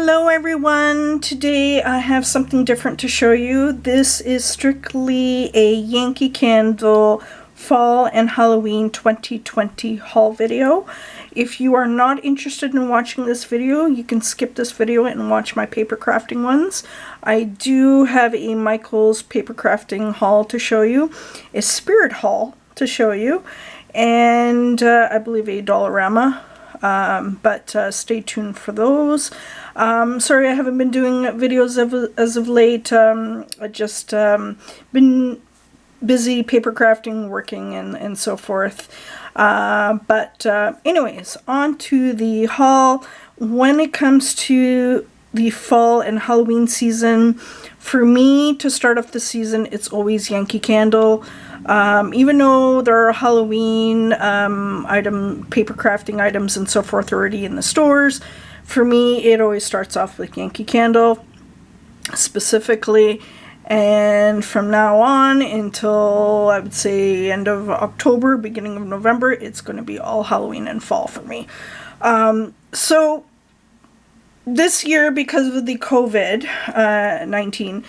Hello everyone! Today I have something different to show you. This is strictly a Yankee Candle Fall and Halloween 2020 haul video. If you are not interested in watching this video, you can skip this video and watch my paper crafting ones. I do have a Michael's paper crafting haul to show you, a spirit haul to show you, and I believe a Dollarama. But stay tuned for those. Sorry I haven't been doing videos as of late. I just been busy paper crafting, working, and so forth. Anyways, on to the haul. When it comes to the fall and Halloween season, for me to start off the season, it's always Yankee Candle. Even though there are Halloween paper crafting items and so forth already in the stores, for me it always starts off with Yankee Candle specifically, and from now on until I would say end of October, beginning of November, it's going to be all Halloween and fall for me. So this year, because of the COVID-19,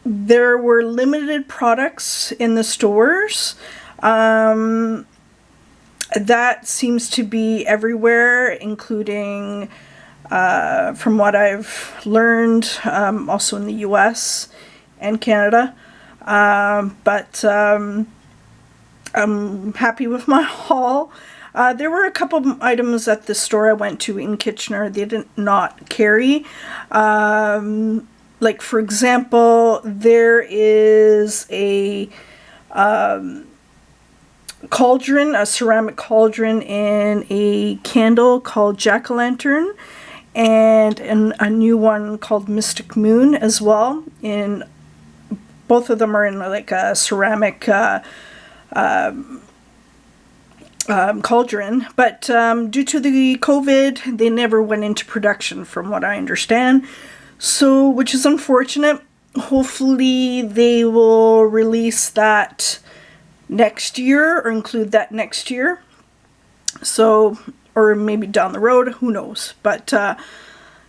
there were limited products in the stores. That seems to be everywhere, including, from what I've learned, also in the US and Canada. I'm happy with my haul. There were a couple of items at the store I went to in Kitchener they did not carry. Like, for example, there is a cauldron, a ceramic cauldron, and a candle called jack-o'-lantern, and a new one called Mystic Moon as well. And both of them are in like a ceramic cauldron, but due to the COVID, they never went into production, from what I understand. So, which is unfortunate. Hopefully they will release that next year, or include that next year. So, or maybe down the road, who knows. But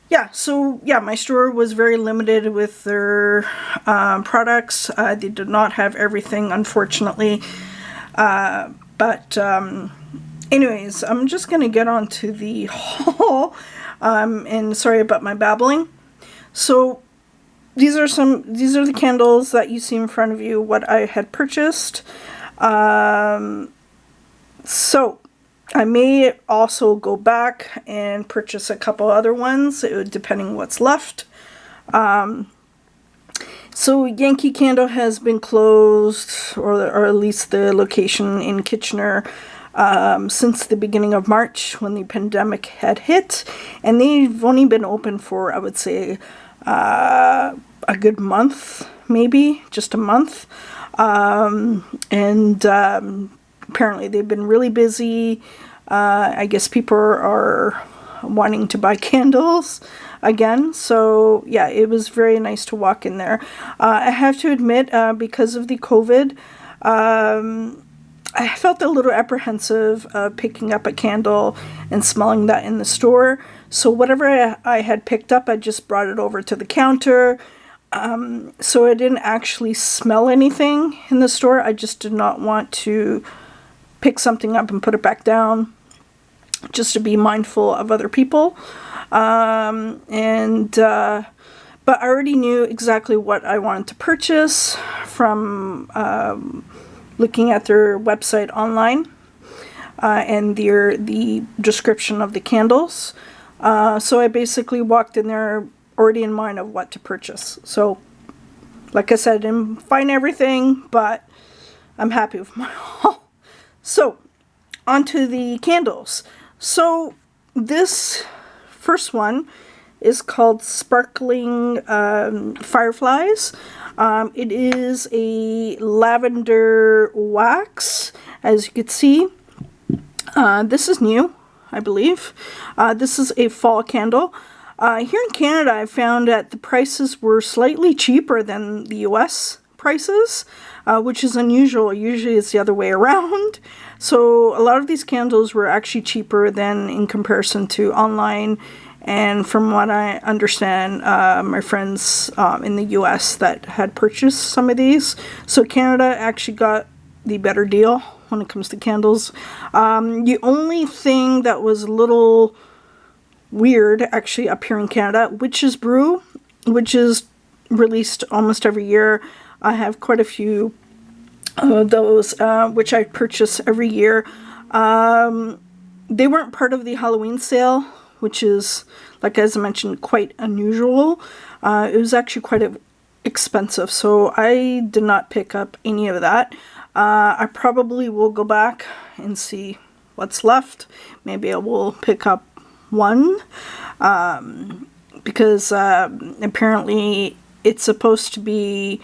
yeah, so yeah, my store was very limited with their products. They did not have everything, unfortunately. Anyways, I'm just gonna get on to the haul. And sorry about my babbling. So these are the candles that you see in front of you, what I had purchased. So I may also go back and purchase a couple other ones, depending what's left. So Yankee Candle has been closed, or at least the location in Kitchener, since the beginning of March, when the pandemic had hit, and they've only been open for, I would say, a good month, maybe just a month. Apparently they've been really busy. I guess people are wanting to buy candles again, so yeah, it was very nice to walk in there. I have to admit, because of the COVID, I felt a little apprehensive picking up a candle and smelling that in the store. So whatever I had picked up, I just brought it over to the counter. So I didn't actually smell anything in the store. I just did not want to pick something up and put it back down, just to be mindful of other people. But I already knew exactly what I wanted to purchase from looking at their website online, and the description of the candles. So I basically walked in there already in mind of what to purchase. So, like I said, I didn't find everything, but I'm happy with my haul. So, onto the candles. So, this first one is called Sparkling Fireflies. It is a lavender wax, as you can see. This is new, I believe. This is a fall candle. Here in Canada, I found that the prices were slightly cheaper than the US prices, which is unusual. Usually it's the other way around. So a lot of these candles were actually cheaper than in comparison to online. And from what I understand, my friends in the US that had purchased some of these. So Canada actually got the better deal when it comes to candles. The only thing that was a little weird actually up here in Canada, Witche's Brew, which is released almost every year. I have quite a few of those, which I purchase every year. They weren't part of the Halloween sale, which is, like as I mentioned, quite unusual. It was actually quite expensive, so I did not pick up any of that. I probably will go back and see what's left. Maybe I will pick up one, because apparently it's supposed to be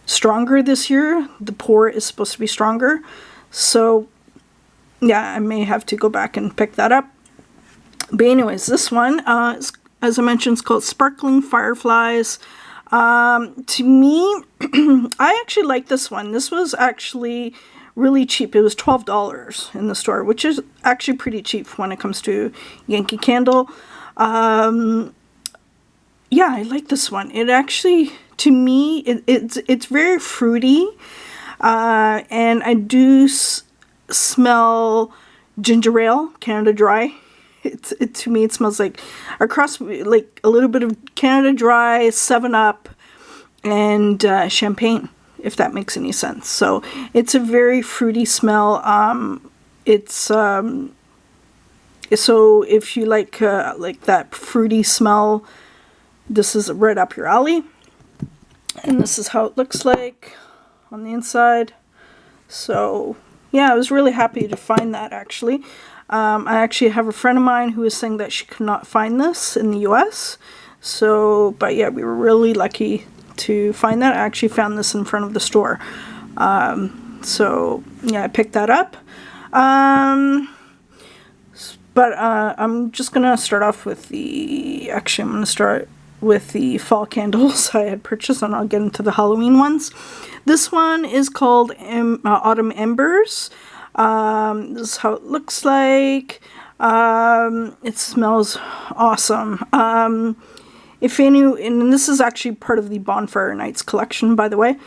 stronger this year. The pour is supposed to be stronger. So yeah, I may have to go back and pick that up. But anyways, this one, as I mentioned, is called Sparkling Fireflies. To me, I actually like this one. This was actually really cheap. It was $12 in the store, which is actually pretty cheap when it comes to Yankee candle. Yeah, I like this one. It actually, to me, it's very fruity, and I do smell ginger ale, Canada Dry. To me, it smells like a cross, like a little bit of Canada Dry, 7-Up, and champagne, if that makes any sense. So it's a very fruity smell. So if you like that fruity smell, this is right up your alley. And this is how it looks like on the inside. So yeah, I was really happy to find that actually. I actually have a friend of mine who was saying that she could not find this in the US. So, but yeah, we were really lucky to find that. I actually found this in front of the store. So yeah, I picked that up. But I'm just going to start off with I'm going to start with the fall candles I had purchased, and I'll get into the Halloween ones. This one is called Autumn Embers. This is how it looks like. It smells awesome. And this is actually part of the Bonfire Nights collection, by the way.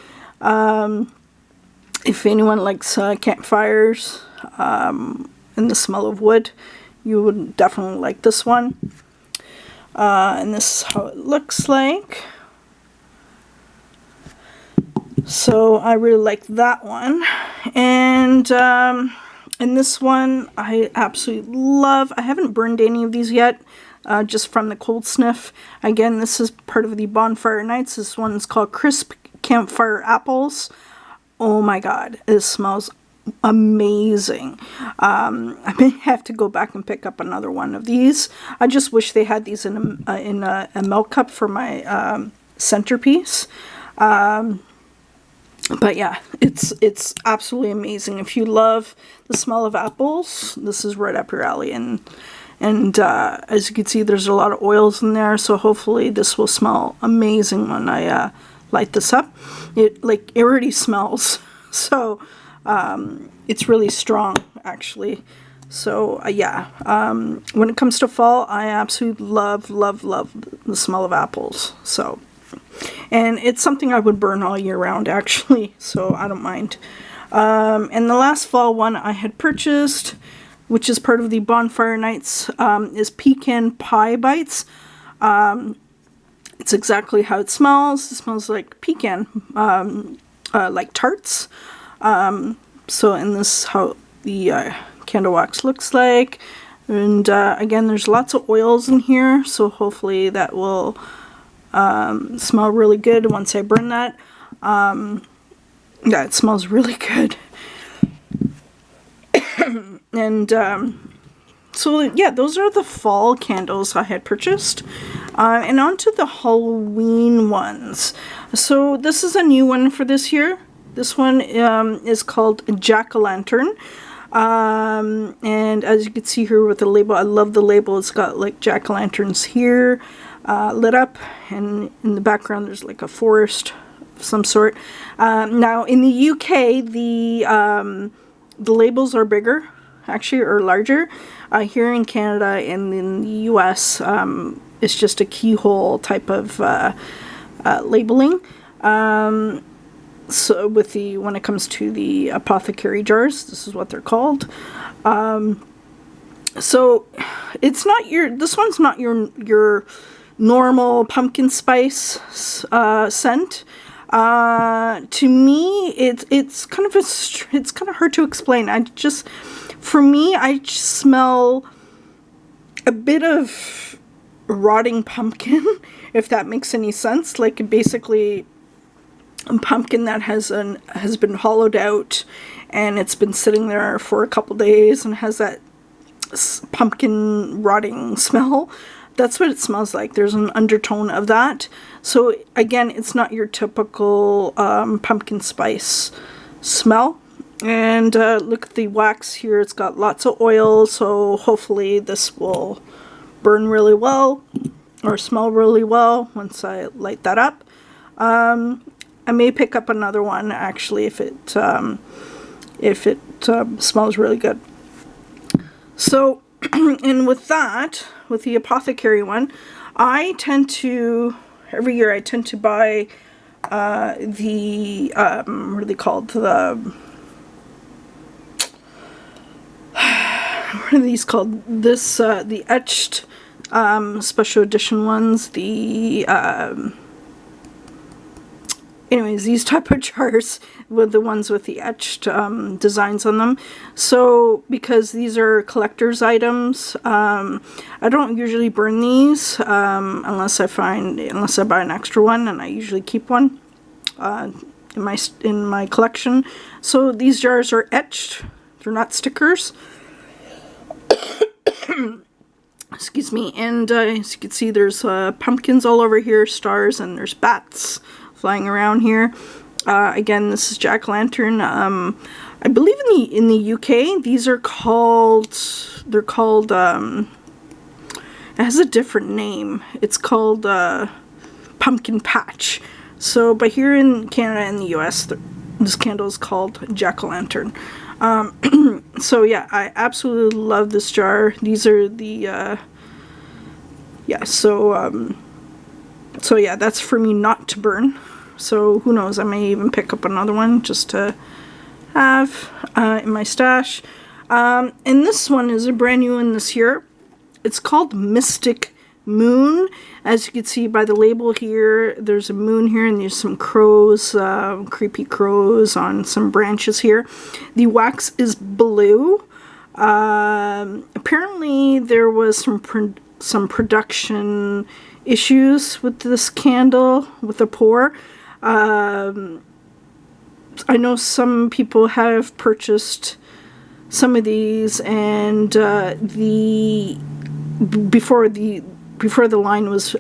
If anyone likes campfires and the smell of wood, you would definitely like this one. And this is how it looks like. So I really like that one. And this one I absolutely love. I haven't burned any of these yet, just from the cold sniff. Again, this is part of the Bonfire Nights. This one's called Crisp Campfire Apples. Oh my god, it smells amazing. I may have to go back and pick up another one of these. I just wish they had these in a milk cup for my centerpiece. But yeah, it's absolutely amazing. If you love the smell of apples, this is right up your alley. And as you can see, there's a lot of oils in there, so hopefully this will smell amazing when I light this up. It already smells, so it's really strong actually. So yeah, when it comes to fall, I absolutely love the smell of apples. So, and it's something I would burn all year round actually, so I don't mind. And the last fall one I had purchased, which is part of the Bonfire Nights, is Pecan Pie Bites. It's exactly how it smells. It smells like pecan, like tarts. So, and this is how the candle wax looks like. And again, there's lots of oils in here, so hopefully that will smell really good once I burn that. Yeah, it smells really good. And so yeah, those are the fall candles I had purchased. And on to the Halloween ones. So this is a new one for this year. This one is called Jack-o'-lantern. And as you can see here with the label, I love the label. It's got like jack-o'-lanterns here lit up, and in the background there's like a forest some sort. Now in the UK, the labels are bigger, actually, or larger. Here in Canada and in the US, it's just a keyhole type of labeling. So when it comes to the Apothecary Jars, this is what they're called. So it's not this one's not your normal pumpkin spice scent. To me, it's kind of hard to explain. For me, I just smell a bit of rotting pumpkin, if that makes any sense. Like basically a pumpkin that has been hollowed out and it's been sitting there for a couple days and has that pumpkin rotting smell. That's what it smells like. There's an undertone of that. So again, it's not your typical pumpkin spice smell. And look at the wax here. It's got lots of oil, so hopefully this will burn really well or smell really well once I light that up. I may pick up another one actually if it smells really good. So, and with that, with the Apothecary one, I tend to, every year I tend to buy what are they called? What are these called? This, the etched special edition ones, anyways, these type of jars with the ones with the etched designs on them. So because these are collector's items, I don't usually burn these unless I buy an extra one, and I usually keep one in my collection. So these jars are etched; they're not stickers. Excuse me. And as you can see, there's pumpkins all over here, stars, and there's bats flying around here. Again, this is jack-o'-lantern. I believe in the UK these are called, it has a different name. It's called pumpkin patch. So but here in Canada and the US, this candle is called jack-o'-lantern. So yeah, I absolutely love this jar. These are the so yeah, that's for me not to burn. So who knows, I may even pick up another one just to have in my stash. And this one is a brand new one this year. It's called Mystic Moon. As you can see by the label here, there's a moon here and there's some crows, creepy crows on some branches here. The wax is blue. Apparently there was some production issues with this candle, with the pour. I know some people have purchased some of these, and before the line was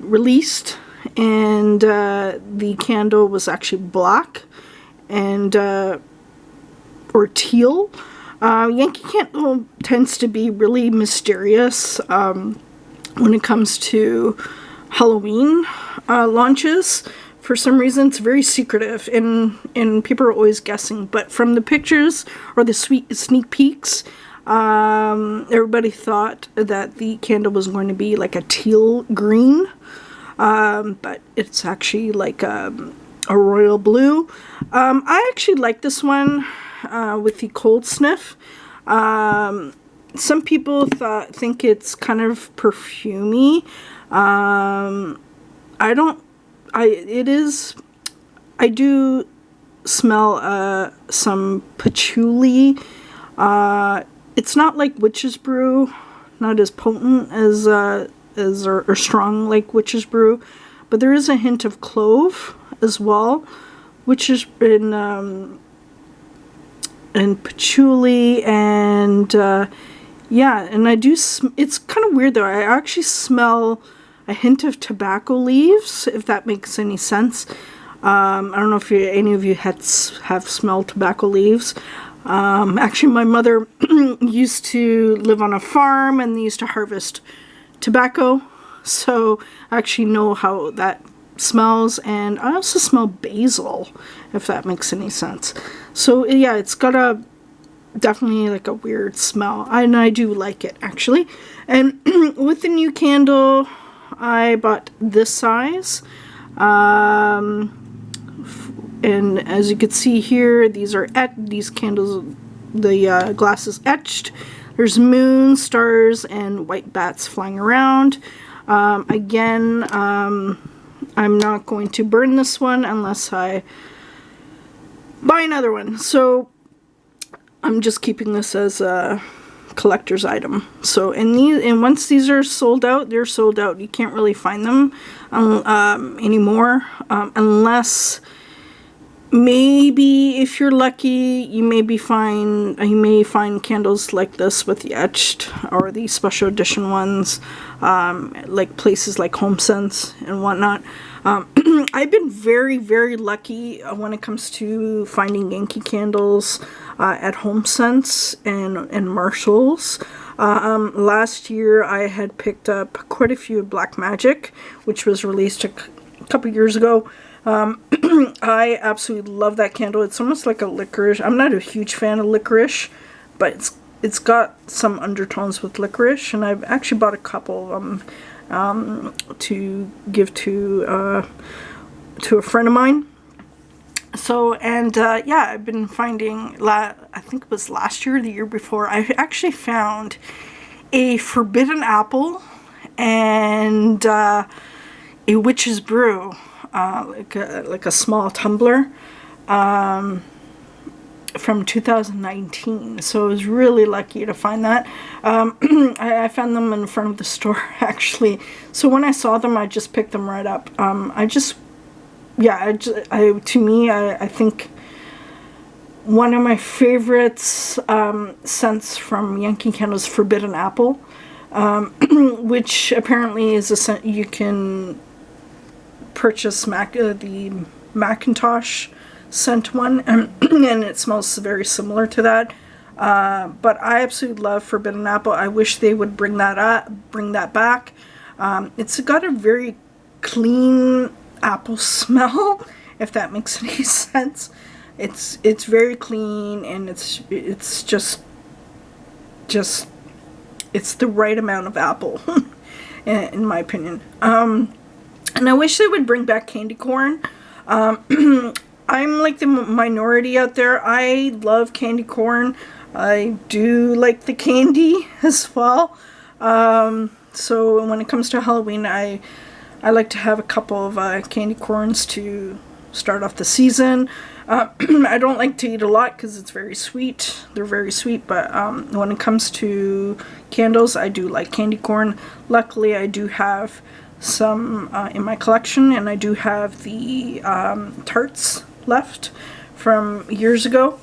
released, and the candle was actually black and or teal. Yankee candle tends to be really mysterious when it comes to Halloween launches. For some reason, it's very secretive, and people are always guessing. But from the pictures or the sneak peeks, everybody thought that the candle was going to be like a teal green, but it's actually like a royal blue. I actually like this one with the cold sniff. Some people think it's kind of perfumey. I do smell some patchouli. It's not like Witch's Brew, not as potent as or strong like Witch's Brew, but there is a hint of clove as well, which is in patchouli, and yeah, and I do. It's kind of weird though. I actually smell a hint of tobacco leaves, if that makes any sense. I don't know if any of you have smelled tobacco leaves. Actually, my mother used to live on a farm, and they used to harvest tobacco, so I actually know how that smells, and I also smell basil, if that makes any sense. So yeah, it's got a definitely like a weird smell, and I do like it actually. And with the new candle, I bought this size, and as you can see here, these candles, the glass is etched. There's moons, stars, and white bats flying around. Again, I'm not going to burn this one unless I buy another one. So I'm just keeping this as a collector's item. So and once these are sold out, they're sold out. You can't really find them anymore, unless maybe if you're lucky, you may find candles like this with the etched or the special edition ones, like places like HomeSense and whatnot. I've been very, very lucky when it comes to finding Yankee candles at HomeSense and Marshalls. Last year I had picked up quite a few Black Magic, which was released a couple years ago. I absolutely love that candle. It's almost like a licorice. I'm not a huge fan of licorice, but it's got some undertones with licorice, and I've actually bought a couple of them to give to a friend of mine. So, and yeah, I've been finding, I think it was last year or the year before, I actually found a forbidden apple and a witch's brew, like a small tumbler, from 2019. So I was really lucky to find that. I found them in front of the store actually. So when I saw them, I just picked them right up. To me, I think one of my favorites scents from Yankee candles, Forbidden Apple, which apparently is a scent you can purchase the Macintosh scent one, and it smells very similar to that. But I absolutely love Forbidden Apple. I wish they would bring that back. It's got a very clean apple smell, if that makes any sense. It's very clean, and it's just it's the right amount of apple, in my opinion. And I wish they would bring back candy corn. I'm like the minority out there. I love candy corn. I do like the candy as well. So when it comes to Halloween, I like to have a couple of candy corns to start off the season. I don't like to eat a lot because it's very sweet. They're very sweet, but when it comes to candles, I do like candy corn. Luckily, I do have some in my collection, and I do have the tarts left from years ago.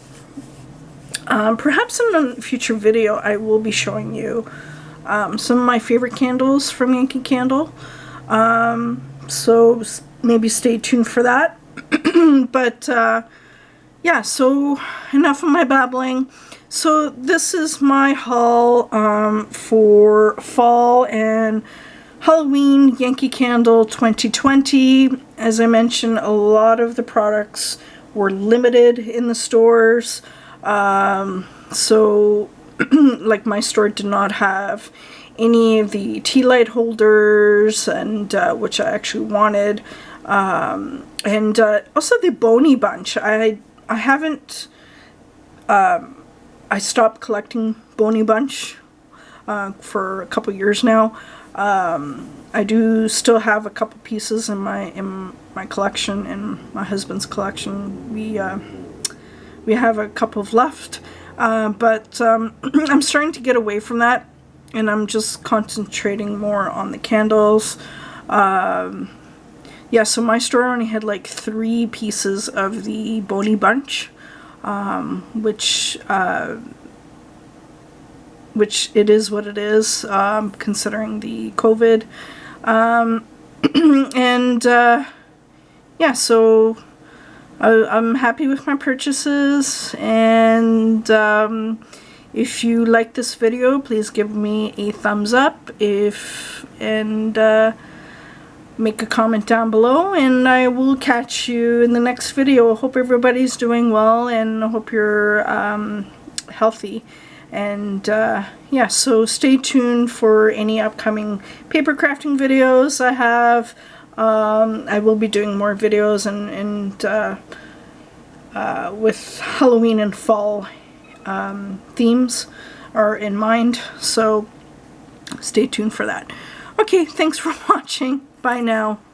Perhaps in a future video I will be showing you some of my favorite candles from Yankee Candle, so maybe stay tuned for that. But yeah, so enough of my babbling. So this is my haul for fall and Halloween Yankee Candle 2020. As I mentioned, a lot of the products were limited in the stores. So like my store did not have any of the tea light holders, and which I actually wanted. And also the Boney Bunch. I haven't, I stopped collecting Boney Bunch for a couple years now. I do still have a couple pieces in my collection, in my husband's collection. We have a couple of left, but I'm starting to get away from that, and I'm just concentrating more on the candles. Yeah, so my store only had like 3 pieces of the Boney Bunch, which it is what it is, considering the COVID. And yeah, so I'm happy with my purchases, and if you like this video, please give me a thumbs up. make a comment down below, and I will catch you in the next video. I hope everybody's doing well, and I hope you're healthy. And yeah, so stay tuned for any upcoming paper crafting videos I have. I will be doing more videos and with Halloween and fall themes are in mind, so stay tuned for that. Okay, thanks for watching. Bye now.